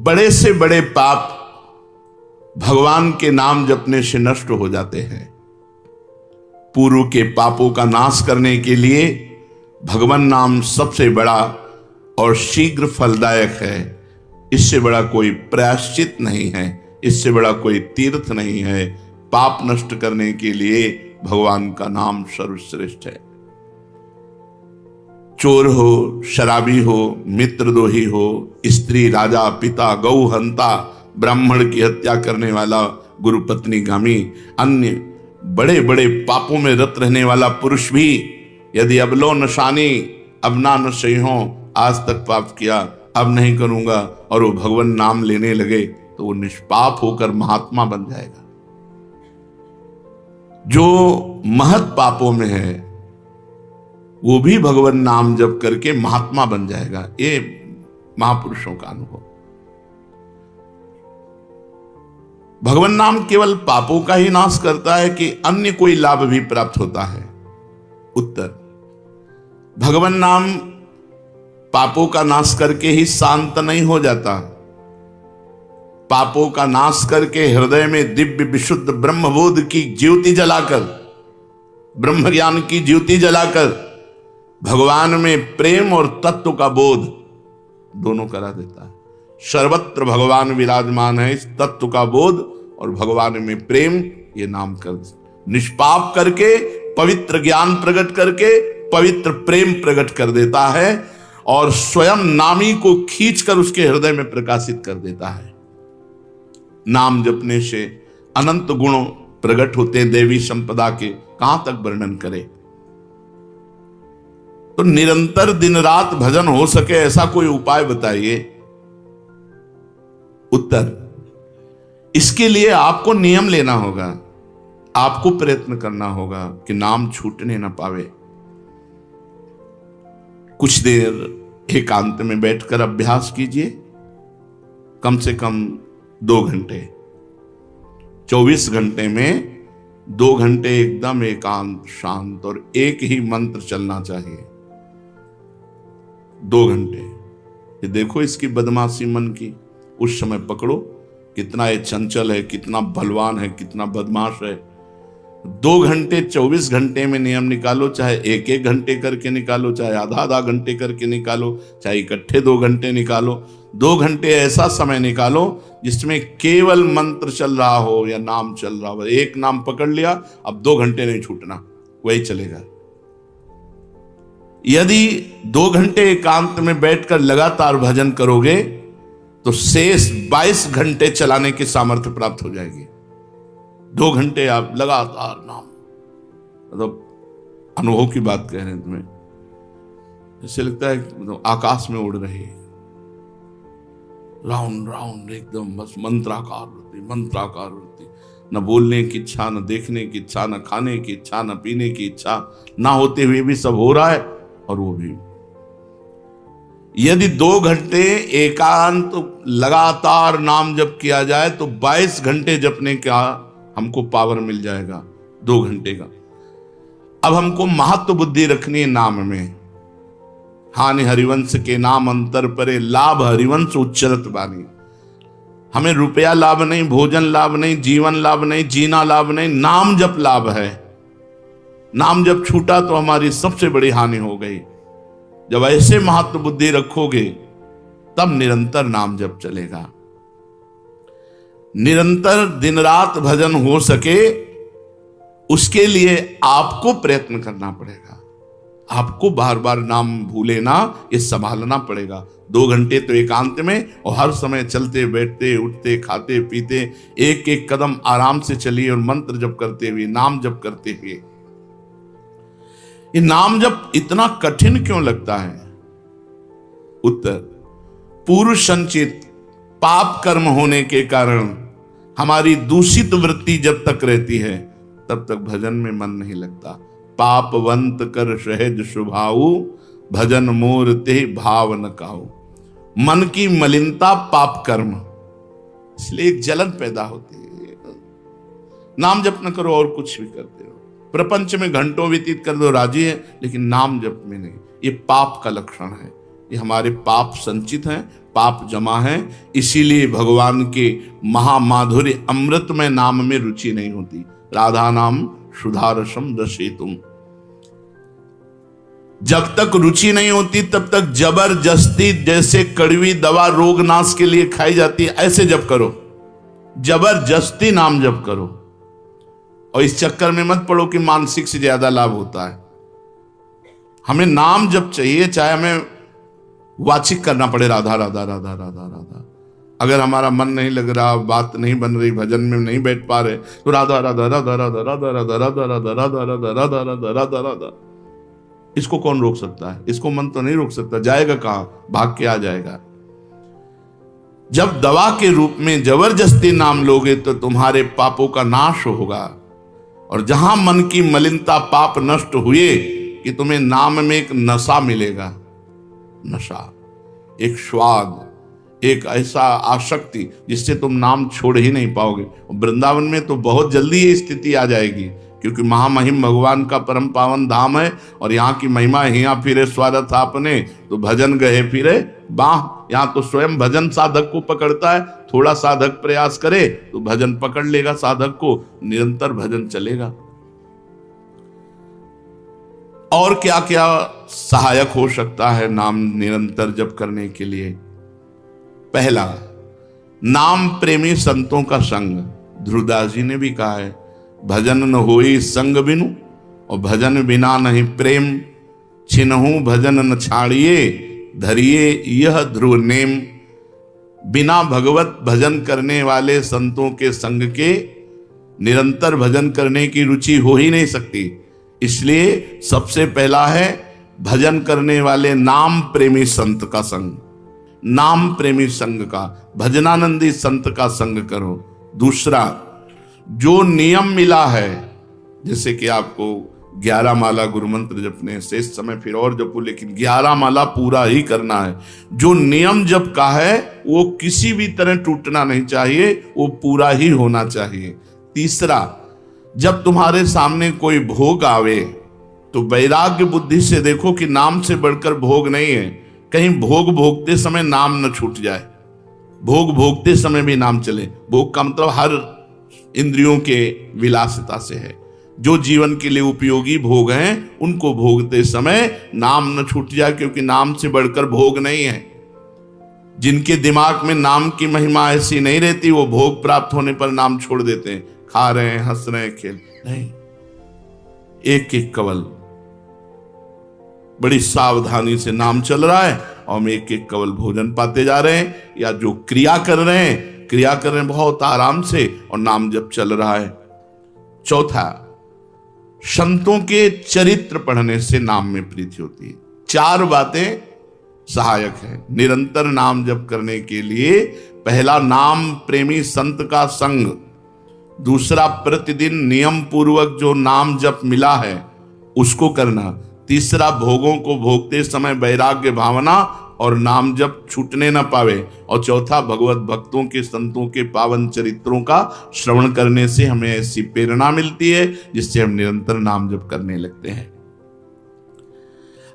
बड़े से बड़े पाप भगवान के नाम जपने से नष्ट हो जाते हैं। पूर्व के पापों का नाश करने के लिए भगवान नाम सबसे बड़ा और शीघ्र फलदायक है। इससे बड़ा कोई प्रायश्चित नहीं है, इससे बड़ा कोई तीर्थ नहीं है। पाप नष्ट करने के लिए भगवान का नाम सर्वश्रेष्ठ है। चोर हो, शराबी हो, मित्रद्रोही हो, स्त्री, राजा, पिता, गौ हंता, ब्राह्मण की हत्या करने वाला, गुरु पत्नी गामी, अन्य बड़े बड़े पापों में रत रहने वाला पुरुष भी यदि अबलो नशानी अब ना न सही हो, आज तक पाप किया अब नहीं करूंगा, और वो भगवान नाम लेने लगे तो वो निष्पाप होकर महात्मा बन जाएगा। जो महत पापों में है वो भी भगवान नाम जप करके महात्मा बन जाएगा। ये महापुरुषों का अनुभव। भगवान नाम केवल पापों का ही नाश करता है कि अन्य कोई लाभ भी प्राप्त होता है? उत्तर, भगवान नाम पापों का नाश करके ही शांत नहीं हो जाता। पापों का नाश करके हृदय में दिव्य विशुद्ध ब्रह्मबोध की ज्योति जलाकर, ब्रह्म ज्ञान की ज्योति जलाकर भगवान में प्रेम और तत्व का बोध दोनों करा देता है। सर्वत्र भगवान विराजमान है। इस तत्व का बोध और भगवान में प्रेम, ये नाम कर निष्पाप करके पवित्र ज्ञान प्रकट करके पवित्र प्रेम प्रकट कर देता है और स्वयं नामी को खींचकर उसके हृदय में प्रकाशित कर देता है। नाम जपने से अनंत गुण प्रकट होते हैं देवी संपदा के, कहां तक वर्णन करें। तो निरंतर दिन रात भजन हो सके ऐसा कोई उपाय बताइए। उत्तर, इसके लिए आपको नियम लेना होगा, आपको प्रयत्न करना होगा कि नाम छूटने ना पावे। कुछ देर एकांत में बैठकर अभ्यास कीजिए, कम से कम 2 घंटे। 24 घंटे में 2 घंटे एकदम एकांत शांत और एक ही मंत्र चलना चाहिए। 2 घंटे। ये देखो इसकी बदमाशी मन की, उस समय पकड़ो कितना ये चंचल है, कितना बलवान है, कितना बदमाश है। 2 घंटे 24 घंटे में नियम निकालो, चाहे 1-1 घंटे करके निकालो, चाहे आधा घंटे करके निकालो, चाहे इकट्ठे 2 घंटे निकालो। 2 घंटे ऐसा समय निकालो जिसमें केवल मंत्र चल रहा हो या नाम चल रहा हो। एक नाम पकड़ लिया, अब 2 घंटे नहीं छूटना, वही चलेगा। यदि 2 घंटे एकांत में बैठकर लगातार भजन करोगे तो शेष 22 घंटे चलाने की सामर्थ्य प्राप्त हो जाएगी। 2 घंटे आप लगातार नाम, मतलब अनुभव की बात कह रहे हैं तुम्हें, ऐसे लगता है मतलब आकाश में उड़ रही है, राउंड राउंड एकदम, बस मंत्राकार वृत्ति, न बोलने की इच्छा, न देखने की इच्छा, न खाने की इच्छा, न पीने की इच्छा, ना होते हुए भी सब हो रहा है। और वो भी यदि 2 घंटे एकांत लगातार नाम जप किया जाए तो 22 घंटे जपने का हमको पावर मिल जाएगा 2 घंटे का। अब हमको महत्व बुद्धि रखनी है नाम में। हानि हरिवंश के नाम अंतर परे, लाभ हरिवंश उच्चरत बानी। हमें रुपया लाभ नहीं, भोजन लाभ नहीं, जीवन लाभ नहीं, जीना लाभ नहीं, नाम जप लाभ है। नाम जब छूटा तो हमारी सबसे बड़ी हानि हो गई। जब ऐसे महत्व बुद्धि रखोगे तब निरंतर नाम जप चलेगा। निरंतर दिन रात भजन हो सके उसके लिए आपको प्रयत्न करना पड़ेगा। आपको बार बार नाम भूले ना, ये संभालना पड़ेगा। 2 घंटे तो एकांत में, और हर समय चलते बैठते उठते खाते पीते एक एक कदम आराम से चलिए और मंत्र जप करते हुए, नाम जप करते हुए। ये नाम जप इतना कठिन क्यों लगता है? उत्तर, पूर्व संचित पाप कर्म होने के कारण हमारी दूषित वृत्ति जब तक रहती है तब तक भजन में मन नहीं लगता। पापवंत कर सहज स्वभाव, भजन मोर ते भाव न काऊ। मन की मलिनता पाप कर्म, इसलिए एक जलन पैदा होती है। नाम जप न करो और कुछ भी करते हो, प्रपंच में घंटों व्यतीत कर दो, राजी है, लेकिन नाम जप में नहीं। ये पाप का लक्षण है। ये हमारे पाप संचित हैं, पाप जमा है, इसीलिए भगवान के महामाधुर्य अमृतमय नाम में रुचि नहीं होती। राधा नाम सुधारसम रसेतुम, जब तक रुचि नहीं होती तब तक जबरदस्ती, जैसे कड़वी दवा रोग नाश के लिए खाई जाती है, ऐसे जप करो, जबरदस्ती नाम जप करो। और इस चक्कर में मत पड़ो कि मानसिक से ज्यादा लाभ होता है। हमें नाम जप चाहिए, चाहे हमें वाचिक करना पड़े राधा राधा राधा राधा राधा। अगर हमारा मन नहीं लग रहा, बात नहीं बन रही, भजन में नहीं बैठ पा रहे, तो राधा राधा राधा राधा राधा राधा राधा राधा राधा राधा राधा राधा राधा राधा। इसको कौन रोक सकता है? इसको मन तो नहीं रोक सकता, जाएगा कहां, भाग के आ जाएगा। जब दवा के रूप में जबरदस्ती नाम लोगे तो तुम्हारे पापों का नाश होगा। और जहां मन की मलिनता पाप नष्ट हुए कि तुम्हें नाम में एक नशा मिलेगा, नशा, एक स्वाद, एक ऐसा आसक्ति जिससे तुम नाम छोड़ ही नहीं पाओगे। वृंदावन में तो बहुत जल्दी ये स्थिति आ जाएगी, क्योंकि महामहिम भगवान का परम पावन धाम है और यहाँ की महिमा हिया फिरे स्वागत आपने, तो भजन गए फिरे बाह। यहाँ तो स्वयं भजन साधक को पकड़ता है, थोड़ा साधक प्रयास करे तो भजन पकड़ लेगा साधक को, निरंतर भजन चलेगा। और क्या क्या सहायक हो सकता है नाम निरंतर जप करने के लिए? पहला, नाम प्रेमी संतों का संग। ध्रुवदास जी ने भी कहा है, भजन न होई संग बिनु, और भजन बिना नहीं प्रेम, छिनहु भजन न छाड़िए, धरिए यह ध्रुव नेम। बिना भगवत भजन करने वाले संतों के संग के निरंतर भजन करने की रुचि हो ही नहीं सकती। इसलिए सबसे पहला है भजन करने वाले नाम प्रेमी संत का संग, नाम प्रेमी संग का, भजनानंदी संत का संग करो। दूसरा, जो नियम मिला है, जैसे कि आपको 11 माला गुरु मंत्र जपने, शेष समय फिर और जपो, लेकिन 11 माला पूरा ही करना है। जो नियम जप का है वो किसी भी तरह टूटना नहीं चाहिए, वो पूरा ही होना चाहिए। तीसरा, जब तुम्हारे सामने कोई भोग आवे तो वैराग्य बुद्धि से देखो कि नाम से बढ़कर भोग नहीं है। कहीं भोग भोगते समय नाम न छूट जाए, भोग भोगते समय भी नाम चले। भोग का मतलब हर इंद्रियों के विलासिता से है। जो जीवन के लिए उपयोगी भोग हैं उनको भोगते समय नाम न छूट जाए, क्योंकि नाम से बढ़कर भोग नहीं है। जिनके दिमाग में नाम की महिमा ऐसी नहीं रहती, वो भोग प्राप्त होने पर नाम छोड़ देते हैं। खा रहे हैं, हंस रहे हैं, खेल नहीं, एक एक कवल बड़ी सावधानी से नाम चल रहा है और हम एक एक कवल भोजन पाते जा रहे हैं, या जो क्रिया कर रहे हैं बहुत आराम से और नाम जब चल रहा है। चौथा, संतों के चरित्र पढ़ने से नाम में प्रीति होती है। 4 बातें सहायक है निरंतर नाम जप करने के लिए। पहला, नाम प्रेमी संत का संग। दूसरा, प्रतिदिन नियम पूर्वक जो नाम जप मिला है उसको करना। तीसरा, भोगों को भोगते समय वैराग्य भावना और नाम जप छूटने न पावे। और चौथा, भगवत भक्तों के संतों के पावन चरित्रों का श्रवण करने से हमें ऐसी प्रेरणा मिलती है जिससे हम निरंतर नाम जप करने लगते हैं।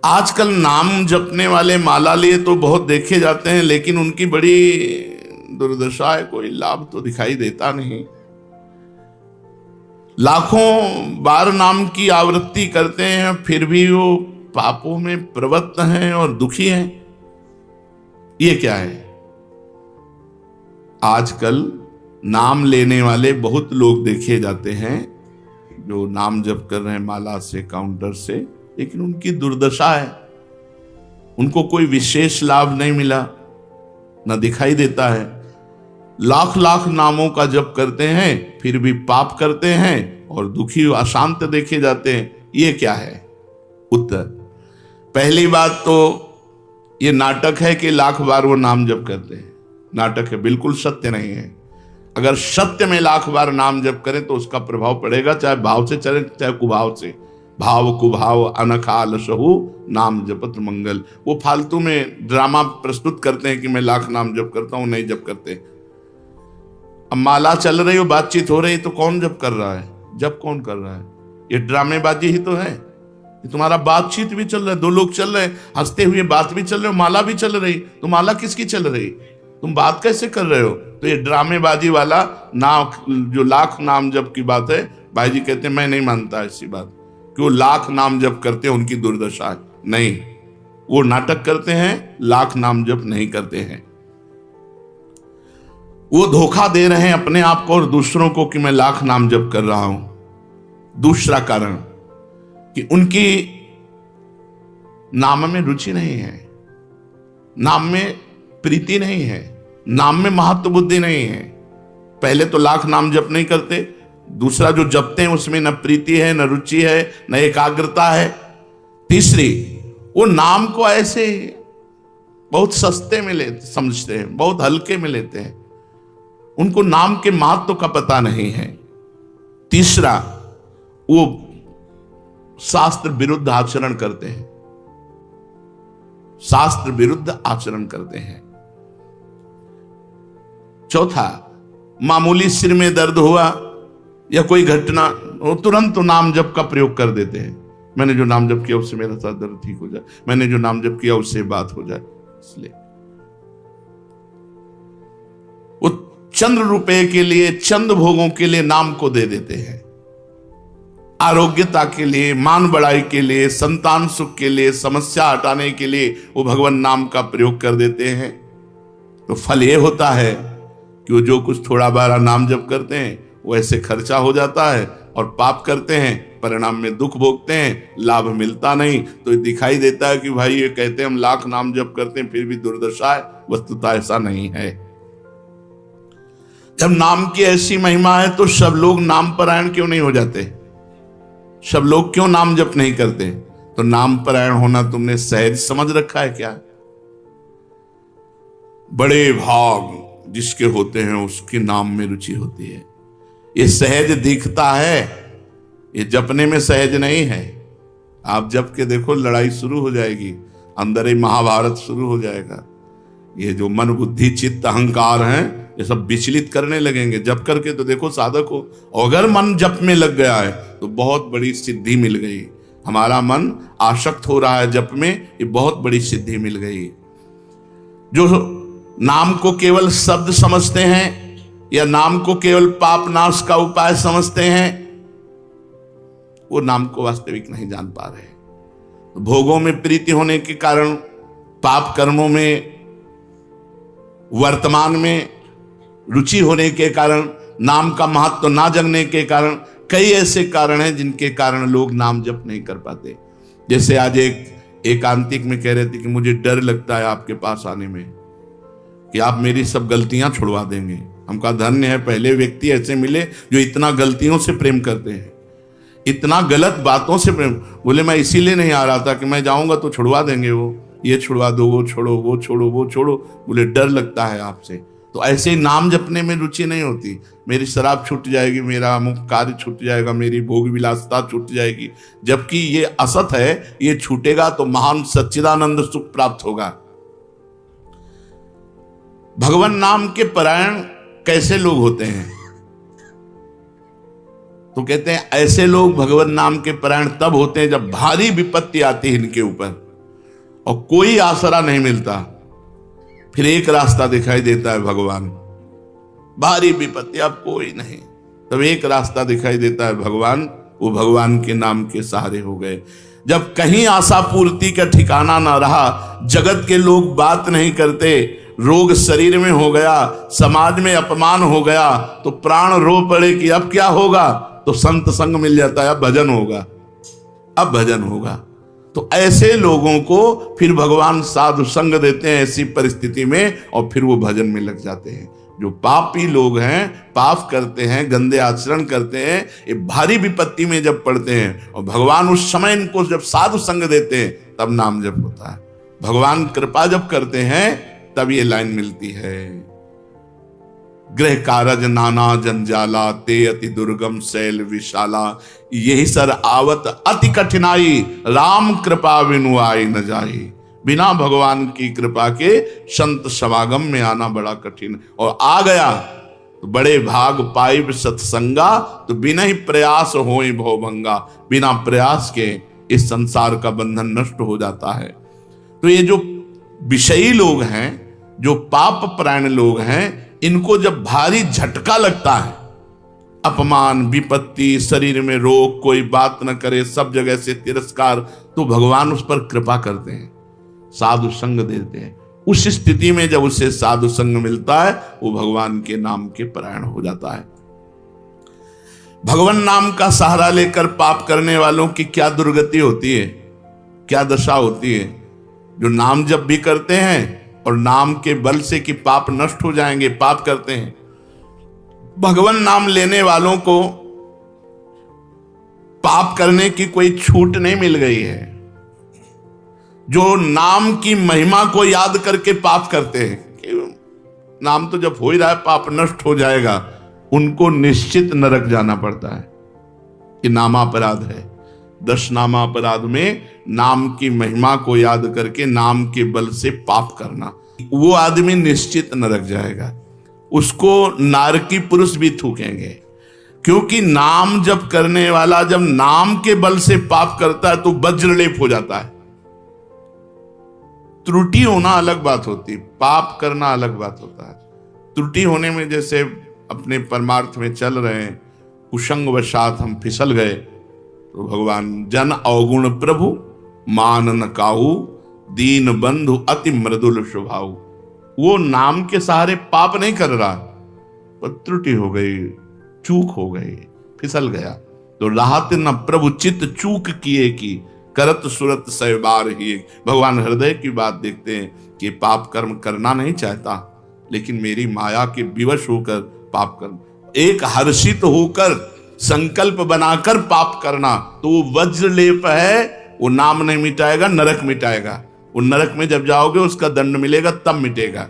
आजकल नाम जपने वाले माला लिए तो बहुत देखे जाते हैं, लेकिन उनकी बड़ी दुर्दशा है, कोई लाभ तो दिखाई देता नहीं। लाखों बार नाम की आवृत्ति करते हैं, फिर भी वो पापों में प्रवृत्त हैं और दुखी हैं। ये क्या है? आजकल नाम लेने वाले बहुत लोग देखे जाते हैं जो नाम जप कर रहे हैं माला से, काउंटर से, लेकिन उनकी दुर्दशा है। उनको कोई विशेष लाभ नहीं मिला, न दिखाई देता है। लाख लाख नामों का जप करते हैं, फिर भी पाप करते हैं और दुखी अशांत देखे जाते हैं। ये क्या है? उत्तर, पहली बात तो ये नाटक है कि लाख बार वो नाम जप करते हैं। नाटक है, बिल्कुल सत्य नहीं है। अगर सत्य में लाख बार नाम जप करें तो उसका प्रभाव पड़ेगा, चाहे भाव से चले चाहे कुभाव से। भाव कुभाव अनखाल सहु नाम जपत मंगल। वो फालतू में ड्रामा प्रस्तुत करते हैं कि मैं लाख नाम जप करता हूं, नहीं जप करते। अब माला चल रही हो, बातचीत हो रही, तो कौन जप कर रहा है? जप कौन कर रहा है? ये ड्रामेबाजी ही तो है। तुम्हारा बातचीत भी चल रहा है, दो लोग चल रहे हैं, हंसते हुए बात भी चल रहे हो, माला भी चल रही, तो माला किसकी चल रही, तुम बात कैसे कर रहे हो? तो ये ड्रामेबाजी वाला नाम, जो लाख नाम जप की बात है, भाई जी कहते हैं मैं नहीं मानता ऐसी बात कि वो लाख नाम जप करते हैं उनकी दुर्दशा है। नहीं, वो नाटक करते हैं, लाख नाम जप नहीं करते हैं। वो धोखा दे रहे हैं अपने आप को और दूसरों को कि मैं लाख नाम जप कर रहा हूं। दूसरा कारण कि उनकी नाम में रुचि नहीं है, नाम में प्रीति नहीं है, नाम में महत्व बुद्धि नहीं है। पहले तो लाख नाम जप नहीं करते, दूसरा जो जपते हैं उसमें न प्रीति है, न रुचि है, न एकाग्रता है। तीसरी, वो नाम को ऐसे बहुत सस्ते में ले समझते हैं, बहुत हल्के में लेते हैं, उनको नाम के महत्व का पता नहीं है। तीसरा, वो शास्त्र विरुद्ध आचरण करते हैं, शास्त्र विरुद्ध आचरण करते हैं। चौथा, मामूली सिर में दर्द हुआ या कोई घटना, वो तुरंत नाम जप का प्रयोग कर देते हैं। मैंने जो नाम जप किया उससे मेरा सर दर्द ठीक हो जाए, मैंने जो नाम जप किया उससे बात हो जाए। इसलिए वो चंद्र रुपए के लिए, चंद भोगों के लिए नाम को दे देते हैं। आरोग्यता के लिए, मान बढ़ाई के लिए, संतान सुख के लिए, समस्या हटाने के लिए वो भगवान नाम का प्रयोग कर देते हैं। तो फल ये होता है कि वो जो कुछ थोड़ा बारा नाम जप करते हैं वो ऐसे खर्चा हो जाता है, और पाप करते हैं, परिणाम में दुख भोगते हैं, लाभ मिलता नहीं। तो दिखाई देता है कि भाई ये कहते हैं हम लाख नाम जप करते हैं फिर भी दुर्दशा है। वस्तुतः ऐसा नहीं है। जब नाम की ऐसी महिमा है तो सब लोग नाम परायण क्यों नहीं हो जाते? सब लोग क्यों नाम जप नहीं करते? तो नाम परायण होना तुमने सहज समझ रखा है क्या? बड़े भाग जिसके होते हैं उसके नाम में रुचि होती है। ये सहज दिखता है, ये जपने में सहज नहीं है। आप जप के देखो, लड़ाई शुरू हो जाएगी, अंदर ही महाभारत शुरू हो जाएगा। ये जो मन बुद्धि चित्त अहंकार हैं ये सब विचलित करने लगेंगे। जप करके तो देखो साधक को, अगर मन जप में लग गया है तो बहुत बड़ी सिद्धि मिल गई। हमारा मन आसक्त हो रहा है जप में, ये बहुत बड़ी सिद्धि मिल गई। जो नाम को केवल शब्द समझते हैं या नाम को केवल पाप नाश का उपाय समझते हैं, वो नाम को वास्तविक नहीं जान पा रहे। भोगों में प्रीति होने के कारण, पाप कर्मों में वर्तमान में रुचि होने के कारण, नाम का महत्व ना जानने के कारण, कई ऐसे कारण हैं जिनके कारण लोग नाम जप नहीं कर पाते। जैसे आज एक एकांतिक में कह रहे थे कि मुझे डर लगता है आपके पास आने में कि आप मेरी सब गलतियां छुड़वा देंगे। हम कहा धन्य है, पहले व्यक्ति ऐसे मिले जो इतना गलतियों से प्रेम करते हैं, इतना गलत बातों से प्रेम। बोले मैं इसीलिए नहीं आ रहा था कि मैं जाऊंगा तो छुड़वा देंगे, वो ये छुड़वा दो, वो छोड़ो, वो छोड़ो, वो छोड़ो। बोले डर लगता है आपसे। तो ऐसे नाम जपने में रुचि नहीं होती। मेरी शराब छूट जाएगी, मेरा अमुक कार्य छूट जाएगा, मेरी भोग विलासता छूट जाएगी। जबकि ये असत है, ये छूटेगा तो महान सच्चिदानंद सुख प्राप्त होगा। भगवान नाम के परायण कैसे लोग होते हैं? तो कहते हैं ऐसे लोग भगवान नाम के परायण तब होते हैं जब भारी विपत्ति आती है इनके ऊपर और कोई आसरा नहीं मिलता। फिर एक रास्ता दिखाई देता है भगवान। भारी विपत्ति, अब कोई नहीं, तब एक रास्ता दिखाई देता है भगवान। वो भगवान के नाम के सहारे हो गए। जब कहीं आशा पूर्ति का ठिकाना ना रहा, जगत के लोग बात नहीं करते, रोग शरीर में हो गया, समाज में अपमान हो गया, तो प्राण रो पड़े कि अब क्या होगा? तो संत संग मिल जाता है, अब भजन होगा, अब भजन होगा। तो ऐसे लोगों को फिर भगवान साधु संग देते हैं ऐसी परिस्थिति में, और फिर वो भजन में लग जाते हैं। जो पापी लोग हैं, पाप करते हैं, गंदे आचरण करते हैं, ये भारी विपत्ति में जब पड़ते हैं और भगवान उस समय इनको जब साधु संग देते हैं तब नाम जप होता है। भगवान कृपा जब करते हैं तब ये लाइन मिलती है, गृह कारज नाना जंजाला, ते अति दुर्गम शैल विशाला, यही सर आवत अति कठिनाई, राम कृपा बिनु आई न जाई। बिना भगवान की कृपा के संत समागम में आना बड़ा कठिन, और आ गया तो बड़े भाग पाइब सत्संगा, तो बिना ही प्रयास होई भवभंगा। बिना प्रयास के इस संसार का बंधन नष्ट हो जाता है। तो ये जो विषयी लोग हैं, जो पाप परायण लोग हैं, इनको जब भारी झटका लगता है, अपमान, विपत्ति, शरीर में रोग, कोई बात न करे, सब जगह से तिरस्कार, तो भगवान उस पर कृपा करते हैं, साधु संग देते हैं। उस स्थिति में जब उसे साधु संग मिलता है, वो भगवान के नाम के परायण हो जाता है। भगवान नाम का सहारा लेकर पाप करने वालों की क्या दुर्गति होती है, क्या दशा होती है। जो नाम जब भी करते हैं और नाम के बल से कि पाप नष्ट हो जाएंगे, पाप करते हैं। भगवान नाम लेने वालों को पाप करने की कोई छूट नहीं मिल गई है। जो नाम की महिमा को याद करके पाप करते हैं कि नाम तो जब हो ही रहा है, पाप नष्ट हो जाएगा, उनको निश्चित नरक जाना पड़ता है। कि नामापराध है। 10 नामापराध में नाम की महिमा को याद करके नाम के बल से पाप करना, वो आदमी निश्चित नरक जाएगा। उसको नारकी पुरुष भी थूकेंगे, क्योंकि नाम जब करने वाला जब नाम के बल से पाप करता है तो वज्रलेप हो जाता है। त्रुटि होना अलग बात होती, पाप करना अलग बात होता है। त्रुटि होने में जैसे अपने परमार्थ में चल रहे हैं, कुसंग वशात हम फिसल गए, तो भगवान जन अवगुण प्रभु मान न काहू, दीन बंधु अति मृदुल स्वभाव। वो नाम के सहारे पाप नहीं कर रहा, पर त्रुटि हो गई, चूक हो गई, फिसल गया। तो राहत न प्रभु चित्त चूक किए की, करत सुरत सै बार ही। भगवान हृदय की बात देखते हैं कि पाप कर्म करना नहीं चाहता, लेकिन मेरी माया के विवश होकर पाप करना, एक हर्षित होकर संकल्प बनाकर पाप करना, तो वो वज्रलेप है, वो नाम नहीं मिटाएगा, नरक मिटाएगा। वो नरक में जब जाओगे उसका दंड मिलेगा, तब मिटेगा।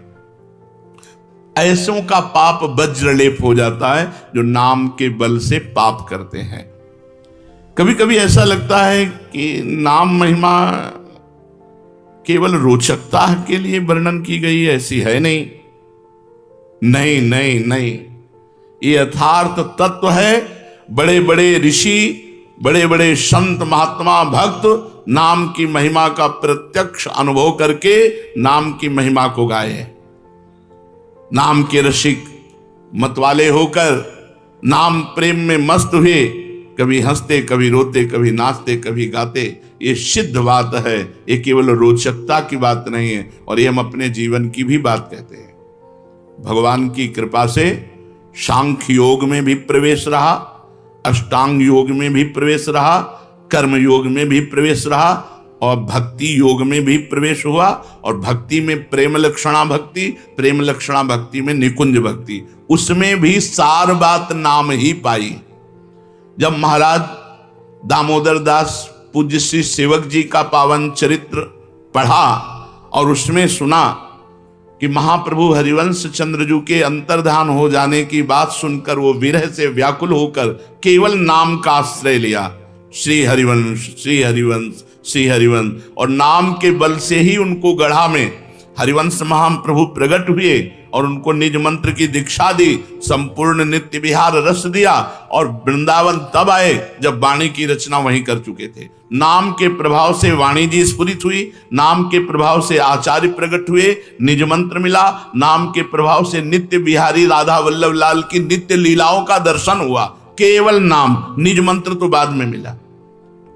ऐसों का पाप वज्रलेप हो जाता है जो नाम के बल से पाप करते हैं। कभी कभी ऐसा लगता है कि नाम महिमा केवल रोचकता के लिए वर्णन की गई है, ऐसी है नहीं। नहीं नहीं नहीं, ये यथार्थ तत्व है। बड़े बड़े ऋषि, बड़े बड़े संत, महात्मा, भक्त नाम की महिमा का प्रत्यक्ष अनुभव करके नाम की महिमा को गाए। नाम के रसिक मतवाले होकर नाम प्रेम में मस्त हुए, कभी हंसते, कभी रोते, कभी नाचते, कभी गाते। ये सिद्ध बात है, ये केवल रोचकता की बात नहीं है, और ये हम अपने जीवन की भी बात कहते हैं। भगवान की कृपा से सांख्य योग में भी प्रवेश रहा, अष्टांग योग में भी प्रवेश रहा, कर्म योग में भी प्रवेश रहा, और भक्ति योग में भी प्रवेश हुआ। और भक्ति में प्रेम लक्षणा भक्ति, प्रेम लक्षणा भक्ति में निकुंज भक्ति, उसमें भी सार बात नाम ही पाई। जब महाराज दामोदर दास पूज्य श्री सेवक जी का पावन चरित्र पढ़ा और उसमें सुना कि महाप्रभु हरिवंश चंद्रजू के अंतर्धान हो जाने की बात सुनकर वो विरह से व्याकुल होकर केवल नाम का आश्रय लिया, श्री हरिवंश, श्री हरिवंश, श्री हरिवंश। और नाम के बल से ही उनको गढ़ा में हरिवंश महाप्रभु प्रकट हुए और उनको निज मंत्र की दीक्षा दी, संपूर्ण नित्य विहार रस दिया, और वृंदावन तब आए जब वाणी की रचना वहीं कर चुके थे। नाम के प्रभाव से वाणी जी स्फुरित हुई, नाम के प्रभाव से आचार्य प्रकट हुए, निज मंत्र मिला, नाम के प्रभाव से नित्य बिहारी राधा वल्लभ लाल की नित्य लीलाओं का दर्शन हुआ। केवल नाम, निज मंत्र तो बाद में मिला।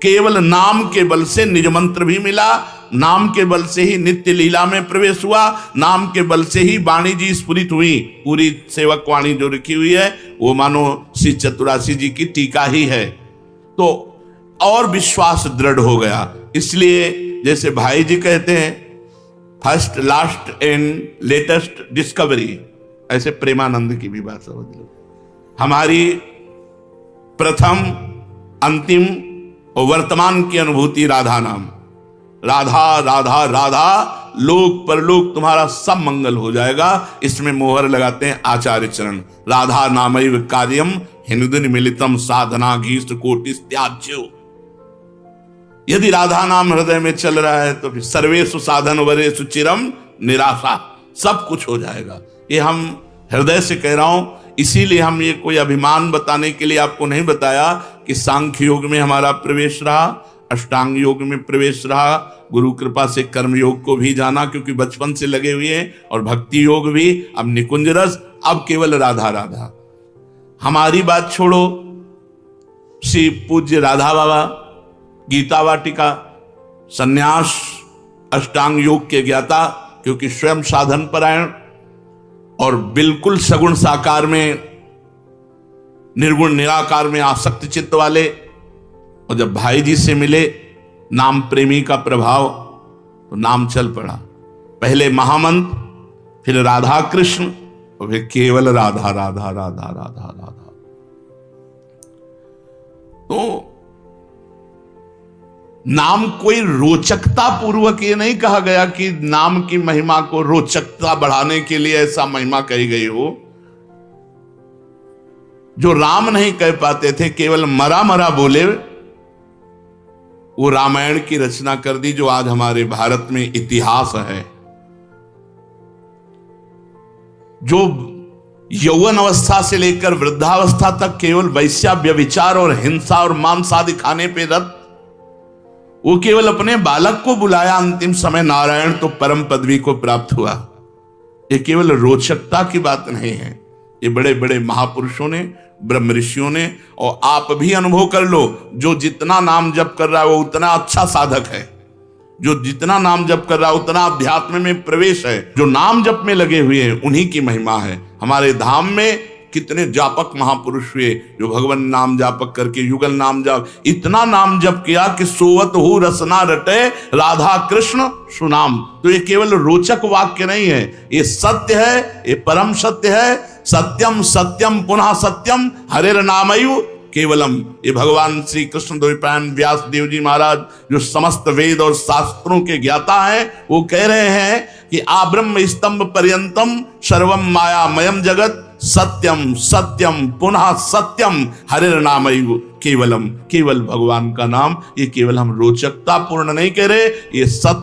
केवल नाम के बल से निज मंत्र भी मिला, नाम के बल से ही नित्य लीला में प्रवेश हुआ, नाम के बल से ही वाणी जी स्फुरित हुई। पूरी सेवक वाणी जो लिखी हुई है वो मानो श्री चतुरासी जी की टीका ही है। तो और विश्वास दृढ़ हो गया। इसलिए जैसे भाई जी कहते हैं, first last and latest discovery, ऐसे प्रेमानंद की भी बात समझ लो। हमारी प्रथम, अंतिम और वर्तमान की अनुभूति राधा नाम। राधा राधा राधा, लोक परलोक तुम्हारा सब मंगल हो जाएगा। इसमें मोहर लगाते हैं आचार्य चरण। राधा नामैव कार्यम हिंदुन मिलितम साधना घीष्ट कोटि त्याज्यो। यदि राधा नाम हृदय में चल रहा है तो फिर सर्वेषु साधन वरेषु चिरम निराशा, सब कुछ हो जाएगा। ये हम हृदय से कह रहा हूं। इसीलिए हम ये कोई अभिमान बताने के लिए आपको नहीं बताया कि सांख्य योग में हमारा प्रवेश रहा, अष्टांग योग में प्रवेश रहा, गुरु कृपा से कर्म योग को भी जाना क्योंकि बचपन से लगे हुए हैं, और भक्ति योग भी, अब निकुंज रस, अब केवल राधा राधा। हमारी बात छोड़ो, श्री पूज्य राधा बाबा गीता वाटिका संन्यास अष्टांग योग के ज्ञाता, क्योंकि स्वयं साधन परायण और बिल्कुल सगुण साकार में, निर्गुण निराकार में आसक्त चित्त वाले, और जब भाई जी से मिले, नाम प्रेमी का प्रभाव, तो नाम चल पड़ा। पहले महामंत्र, फिर राधा कृष्ण, और फिर केवल राधा राधा राधा राधा राधा। तो नाम कोई रोचकता पूर्वक ये नहीं कहा गया कि नाम की महिमा को रोचकता बढ़ाने के लिए ऐसा महिमा कही गई हो। जो राम नहीं कह पाते थे, केवल मरा मरा बोले, वो रामायण की रचना कर दी, जो आज हमारे भारत में इतिहास है। जो यौवन अवस्था से लेकर वृद्धावस्था तक केवल वैश्या व्यभिचार और हिंसा और मांस आदि खाने पे रत, वो केवल अपने बालक को बुलाया, अंतिम समय नारायण तो परम पदवी को प्राप्त हुआ। ये केवल रोचकता की बात नहीं है, ये बड़े बड़े महापुरुषों ने, ब्रह्म ऋषियों ने, और आप भी अनुभव कर लो, जो जितना नाम जप कर रहा है वो उतना अच्छा साधक है, जो जितना नाम जप कर रहा है उतना अध्यात्म में प्रवेश है। जो नाम जप में लगे हुए हैं उन्हीं की महिमा है। हमारे धाम में कितने जापक महापुरुष हुए जो भगवान नाम जापक करके युगल नाम जाप, इतना नाम जप किया कि सोवत हो रसना रटे राधा कृष्ण सुनाम। तो ये केवल रोचक वाक्य नहीं है, ये सत्य है, ये परम सत्य है। सत्यम सत्यम पुनः सत्यम हरेर नामयु केवलम। ये भगवान श्री कृष्ण द्वैपायन व्यास देव जी महाराज, जो समस्त वेद और शास्त्रों के ज्ञाता हैं, वो कह रहे हैं कि आब्रह्म स्तंभ पर्यंतम सर्वम मायामयम जगत सत्यम सत्यम पुनः सत्यम हरेर नामयु केवलम। केवल भगवान का नाम, ये केवल हम रोचकता पूर्ण नहीं कह रहे, ये सत्य